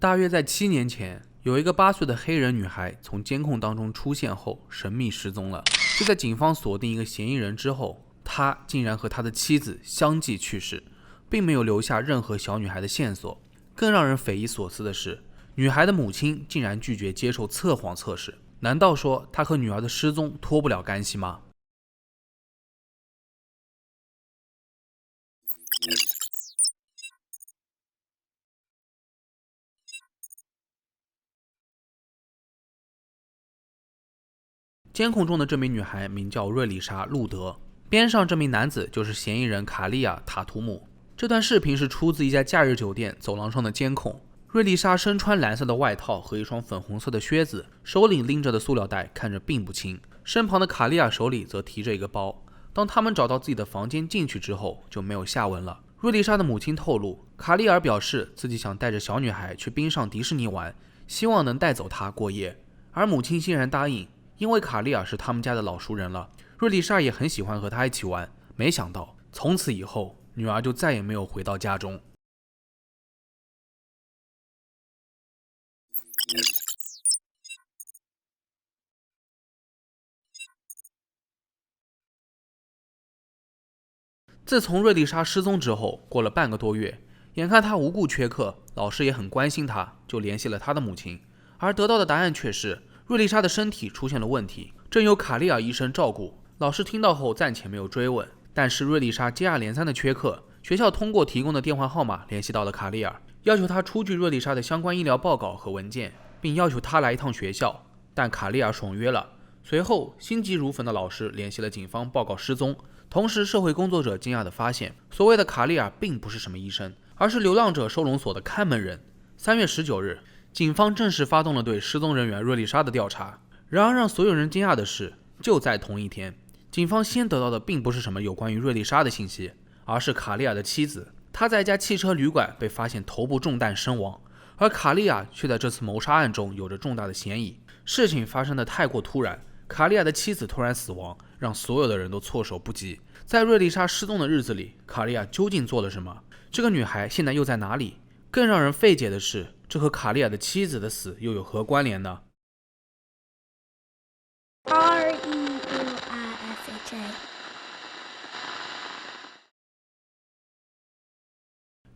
大约在7年前，有一个8岁的黑人女孩从监控当中出现后神秘失踪了。就在警方锁定一个嫌疑人之后，他竟然和他的妻子相继去世，并没有留下任何小女孩的线索。更让人匪夷所思的是，女孩的母亲竟然拒绝接受测谎测试。难道说她和女儿的失踪脱不了干系吗？监控中的这名女孩名叫瑞丽莎·路德，边上这名男子就是嫌疑人卡利亚·塔图姆。这段视频是出自一家假日酒店走廊上的监控。瑞丽莎身穿蓝色的外套和一双粉红色的靴子，手里拎着的塑料袋看着并不轻，身旁的卡利亚手里则提着一个包。当他们找到自己的房间进去之后，就没有下文了。瑞丽莎的母亲透露，卡利尔表示自己想带着小女孩去冰上迪士尼玩，希望能带走她过夜，而母亲欣然答应，因为卡利尔是他们家的老熟人了，瑞丽莎也很喜欢和他一起玩。没想到从此以后，女儿就再也没有回到家中。自从瑞丽莎失踪之后，过了半个多月，眼看她无故缺课，老师也很关心她，就联系了她的母亲，而得到的答案却是瑞丽莎的身体出现了问题，正由卡利尔医生照顾。老师听到后暂且没有追问，但是瑞丽莎接二连三的缺课，学校通过提供的电话号码联系到了卡利尔，要求他出具瑞丽莎的相关医疗报告和文件，并要求他来一趟学校，但卡利尔爽约了。随后心急如焚的老师联系了警方报告失踪。同时，社会工作者惊讶地发现，所谓的卡利尔并不是什么医生，而是流浪者收容所的看门人。3月19日，警方正式发动了对失踪人员瑞丽莎的调查。然而，让所有人惊讶的是，就在同一天，警方先得到的并不是什么有关于瑞丽莎的信息，而是卡利尔的妻子。她在一家汽车旅馆被发现头部中弹身亡，而卡利亚却在这次谋杀案中有着重大的嫌疑。事情发生的太过突然，卡利亚的妻子突然死亡，让所有的人都措手不及。在瑞丽莎失踪的日子里，卡利亚究竟做了什么？这个女孩现在又在哪里？更让人费解的是，这和卡利亚的妻子的死又有何关联呢？REUISHA。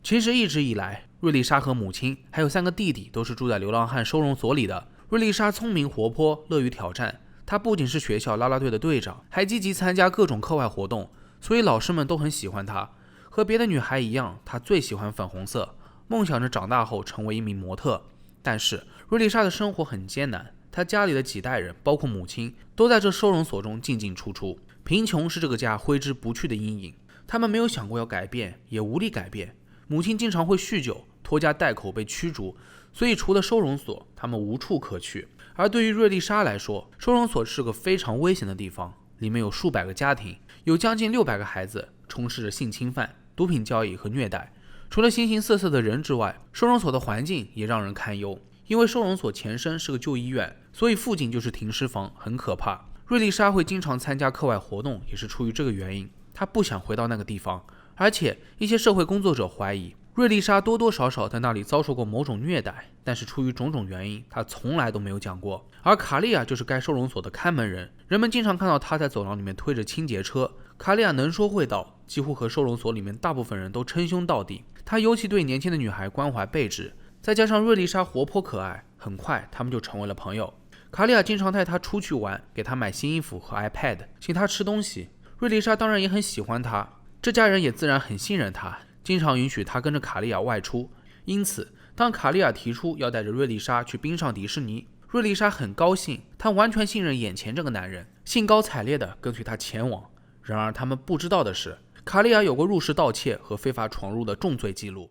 其实一直以来，瑞丽莎和母亲还有3个弟弟都是住在流浪汉收容所里的。瑞丽莎聪明活泼，乐于挑战。她不仅是学校啦啦队的队长，还积极参加各种课外活动，所以老师们都很喜欢她。和别的女孩一样，她最喜欢粉红色，梦想着长大后成为一名模特。但是瑞丽莎的生活很艰难，她家里的几代人，包括母亲，都在这收容所中进进出出。贫穷是这个家挥之不去的阴影，他们没有想过要改变，也无力改变。母亲经常会酗酒，拖家带口被驱逐，所以除了收容所，他们无处可去。而对于瑞丽莎来说，收容所是个非常危险的地方，里面有数百个家庭，有将近600个孩子，充斥着性侵犯、毒品交易和虐待。除了形形色色的人之外，收容所的环境也让人堪忧。因为收容所前身是个旧医院，所以附近就是停尸房，很可怕。瑞丽莎会经常参加课外活动，也是出于这个原因，她不想回到那个地方。而且一些社会工作者怀疑瑞丽莎多多少少在那里遭受过某种虐待，但是出于种种原因，她从来都没有讲过。而卡利亚就是该收容所的看门人，人们经常看到她在走廊里面推着清洁车。卡利亚能说会道，几乎和收容所里面大部分人都称兄道弟。她尤其对年轻的女孩关怀备至，再加上瑞丽莎活泼可爱，很快他们就成为了朋友。卡利亚经常带她出去玩，给她买新衣服和 iPad， 请她吃东西。瑞丽莎当然也很喜欢她，这家人也自然很信任她，经常允许她跟着卡利亚外出。因此当卡利亚提出要带着瑞丽莎去冰上迪士尼，瑞丽莎很高兴，她完全信任眼前这个男人，兴高采烈地跟随他前往。然而他们不知道的是，卡利亚有过入室盗窃和非法闯入的重罪记录。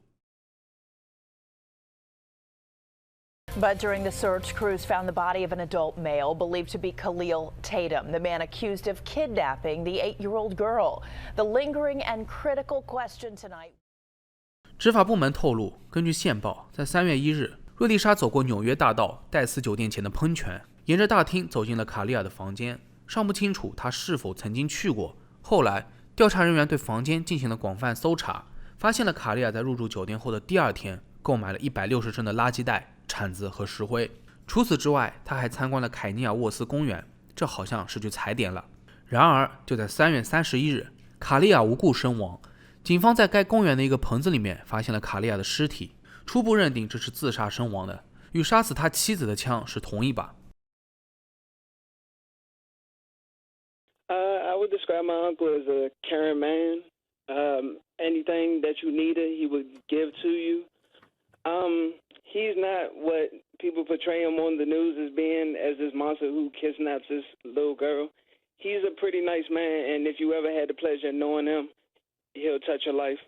But during the search, crews found the body of an adult male believed to be Khalil Tatum, the man accused of kidnapping the 8-year-old girl. The lingering and critical question tonight. 执法部门透露，根据线报，在3月1日，瑞丽莎走过纽约大道戴斯酒店前的喷泉，沿着大厅走进了卡利亚的房间。尚不清楚她是否曾经去过。后来，调查人员对房间进行了广泛搜查，发现了卡利亚在入住酒店后的第2天购买了160升的垃圾袋、铲子和石灰。除此之外，他还参观了凯尼尔沃斯公园，这好像是句踩点了。然而，就在3月31日，卡利亚无故身亡。警方在该公园的一个棚子里面发现了卡利亚的尸体，初步认定这是自杀身亡的，与杀死他妻子的枪是同一把。I would describe my uncle as a caring man. Anything that you needed, he would give to you. He's not what people portray him on the news as being, as this monster who kidnaps this little girl. He's a pretty nice man, and if you ever had the pleasure of knowing him, he'll touch your life.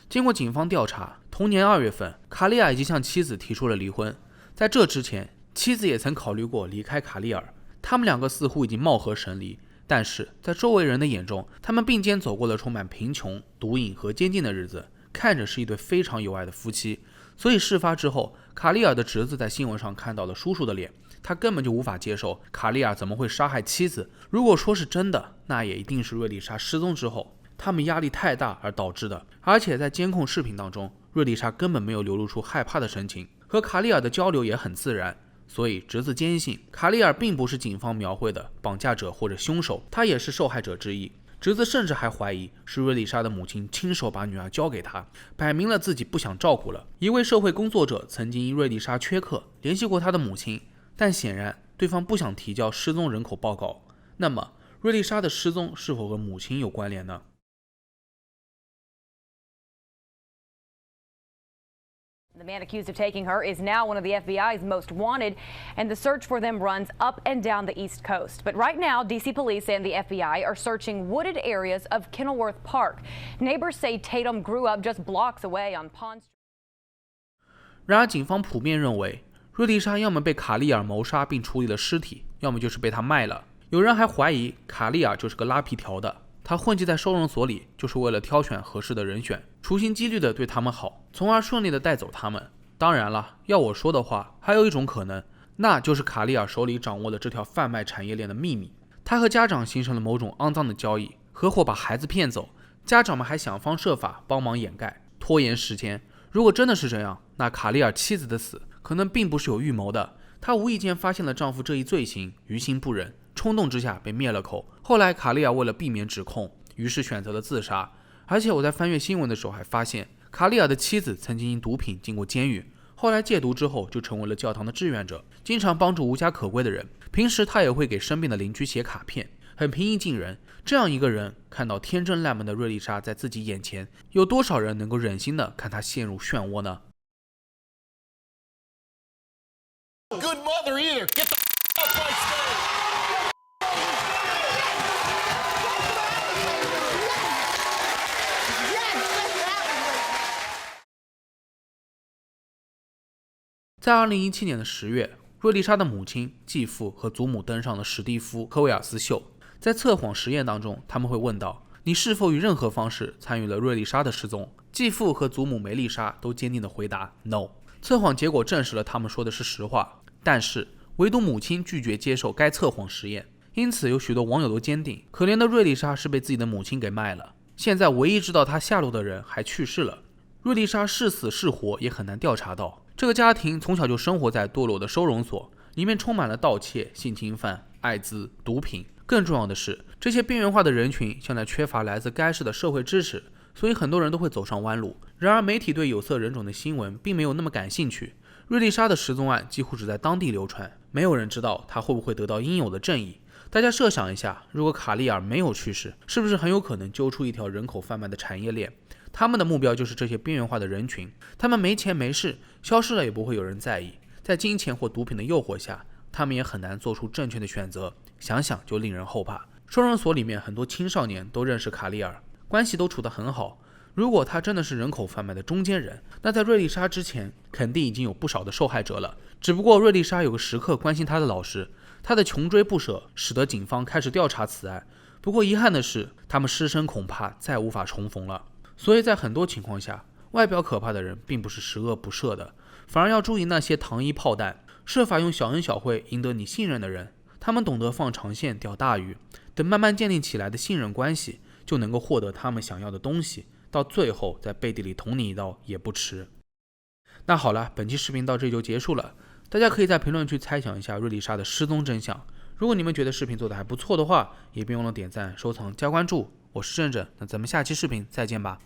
经过警方调查，同年2月份，卡利亚已经向妻子提出了离婚。在这之前，妻子也曾考虑过离开卡利尔，他们两个似乎已经貌合神离。但是在周围人的眼中，他们并肩走过了充满贫穷、毒瘾和监禁的日子，看着是一对非常有爱的夫妻。所以事发之后，卡利尔的侄子在新闻上看到了叔叔的脸，他根本就无法接受卡利尔怎么会杀害妻子。如果说是真的，那也一定是瑞丽莎失踪之后，他们压力太大而导致的。而且在监控视频当中，瑞丽莎根本没有流露出害怕的神情，和卡利尔的交流也很自然。所以侄子坚信卡利尔并不是警方描绘的绑架者或者凶手，他也是受害者之一。侄子甚至还怀疑是瑞丽莎的母亲亲手把女儿交给他，摆明了自己不想照顾了。一位社会工作者曾经因瑞丽莎缺课联系过他的母亲，但显然对方不想提交失踪人口报告。那么瑞丽莎的失踪是否和母亲有关联呢？The man accused of taking her is now one of the FBI's most wanted, and the search for them runs up and down the East Coast. But right now, D.C. police and the FBI are searching wooded areas of Kenilworth Park. Neighbors say Tatum grew up just blocks away on Pond Street. 然而，警方普遍认为，瑞丽莎要么被卡利尔谋杀并处理了尸体，要么就是被他卖了。有人还怀疑卡利尔就是个拉皮条的。他混迹在收容所里，就是为了挑选合适的人选，处心积虑地对他们好，从而顺利地带走他们。当然了，要我说的话，还有一种可能，那就是卡利尔手里掌握了这条贩卖产业链的秘密。他和家长形成了某种肮脏的交易，合伙把孩子骗走，家长们还想方设法帮忙掩盖，拖延时间。如果真的是这样，那卡利尔妻子的死可能并不是有预谋的，她无意间发现了丈夫这一罪行，于心不忍，冲动之下被灭了口。后来卡利亚为了避免指控，于是选择了自杀。而且我在翻阅新闻的时候还发现，卡利亚的妻子曾经因毒品进过监狱，后来戒毒之后就成为了教堂的志愿者，经常帮助无家可归的人。平时他也会给生病的邻居写卡片，很平易近人。这样一个人看到天真烂漫的瑞丽莎在自己眼前，有多少人能够忍心的看她陷入漩涡呢？ Good mother either. Get the off my stage. 在2017年的10月，瑞丽莎的母亲、继父和祖母登上了史蒂夫·科威尔斯秀。在测谎实验当中，他们会问到：你是否以任何方式参与了瑞丽莎的失踪？继父和祖母梅丽莎都坚定地回答 “No”。测谎结果证实了他们说的是实话，但是唯独母亲拒绝接受该测谎实验。因此，有许多网友都坚定，可怜的瑞丽莎是被自己的母亲给卖了。现在，唯一知道她下落的人还去世了。瑞丽莎是死是活也很难调查到。这个家庭从小就生活在堕落的收容所，里面充满了盗窃、性侵犯、艾滋、毒品。更重要的是，这些边缘化的人群向来缺乏来自该市的社会支持，所以很多人都会走上弯路。然而，媒体对有色人种的新闻并没有那么感兴趣。瑞丽莎的失踪案几乎只在当地流传，没有人知道她会不会得到应有的正义。大家设想一下，如果卡利尔没有去世，是不是很有可能揪出一条人口贩卖的产业链？他们的目标就是这些边缘化的人群，他们没钱没势，消失了也不会有人在意。在金钱或毒品的诱惑下，他们也很难做出正确的选择，想想就令人后怕。收容所里面很多青少年都认识卡利尔，关系都处得很好。如果他真的是人口贩卖的中间人，那在瑞丽莎之前肯定已经有不少的受害者了。只不过瑞丽莎有个时刻关心他的老师，他的穷追不舍使得警方开始调查此案。不过遗憾的是，他们师生恐怕再无法重逢了。所以在很多情况下，外表可怕的人并不是十恶不赦的，反而要注意那些糖衣炮弹，设法用小恩小惠赢得你信任的人。他们懂得放长线钓大鱼，等慢慢建立起来的信任关系，就能够获得他们想要的东西，到最后在背地里捅你一刀也不迟。那好了，本期视频到这里就结束了，大家可以在评论区猜想一下瑞丽莎的失踪真相。如果你们觉得视频做得还不错的话，也别忘了点赞、收藏、加关注。我是正正，那咱们下期视频再见吧。